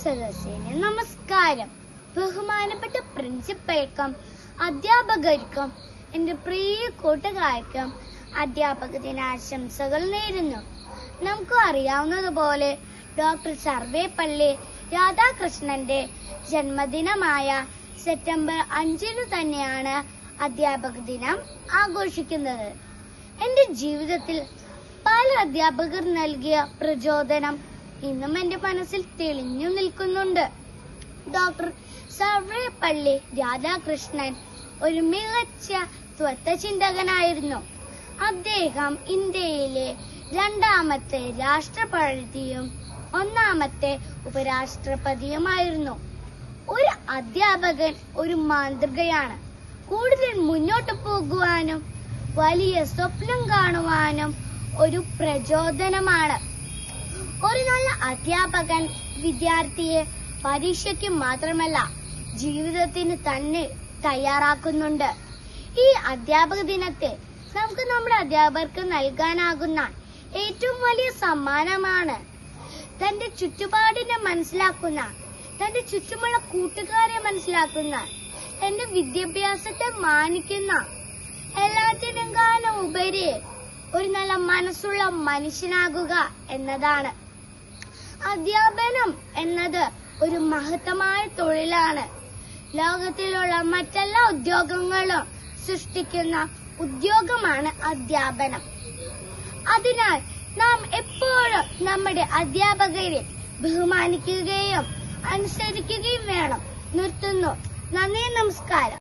സദസ്സിന് നമസ്കാരം. ബഹുമാനപ്പെട്ട പ്രിൻസിപ്പൽക്കും അധ്യാപകർക്കും എന്റെ പ്രിയ കൂട്ടുകാർക്കും അധ്യാപക ദിനാശംസകൾ നേരുന്നു. നമുക്ക് അറിയാവുന്നതുപോലെ ഡോക്ടർ സർവേപ്പള്ളി രാധാകൃഷ്ണന്റെ ജന്മദിനമായ സെപ്റ്റംബർ 5 തന്നെയാണ് അധ്യാപക ദിനം ആഘോഷിക്കുന്നത്. എന്റെ ജീവിതത്തിൽ പല അധ്യാപകർ നൽകിയ പ്രചോദനം ഇന്നും എന്റെ മനസ്സിൽ തെളിഞ്ഞു നിൽക്കുന്നുണ്ട്. ഡോക്ടർ സർവേപ്പള്ളി രാധാകൃഷ്ണൻ ഒരു മികച്ച തത്വചിന്തകനായിരുന്നു. അദ്ദേഹം ഇന്ത്യയിലെ 2ാമത്തെ രാഷ്ട്രപതിയും 1ാമത്തെ ഉപരാഷ്ട്രപതിയുമായിരുന്നു. ഒരു അധ്യാപകൻ ഒരു മാതൃകയാണ്. കൂടുതൽ മുന്നോട്ട് പോകുവാനും വലിയ സ്വപ്നം കാണുവാനും ഒരു പ്രചോദനമാണ്. ഒരു നല്ല അധ്യാപകൻ വിദ്യാർത്ഥിയെ പരീക്ഷയ്ക്ക് മാത്രമല്ല ജീവിതത്തിന് തന്നെ തയ്യാറാക്കുന്നുണ്ട്. ഈ അധ്യാപക ദിനത്തെ നമുക്ക് നമ്മുടെ അധ്യാപകർക്ക് നൽകാനാകുന്ന ഏറ്റവും വലിയ സമ്മാനമാണ് തന്റെ ചുറ്റുപാടിനെ മനസ്സിലാക്കുന്ന, തന്റെ ചുറ്റുമുള്ള കൂട്ടുകാരെ മനസ്സിലാക്കുന്ന, തന്റെ വിദ്യാഭ്യാസത്തെ മാനിക്കുന്ന, എല്ലാത്തിനേക്കാളും ഉപരി ഒരു നല്ല മനസ്സുള്ള മനുഷ്യനാകുക എന്നതാണ്. അധ്യാപനം എന്നത് ഒരു മഹത്തമായ തൊഴിലാണ്. ലോകത്തിലുള്ള മറ്റെല്ലാ ഉദ്യോഗങ്ങളും സൃഷ്ടിക്കുന്ന ഉദ്യോഗമാണ് അധ്യാപനം. അതിനാൽ നാം എപ്പോഴും നമ്മുടെ അധ്യാപകരെ ബഹുമാനിക്കുകയും അനുസരിക്കുകയും വേണം. നിർത്തുന്നു. നന്ദി, നമസ്കാരം.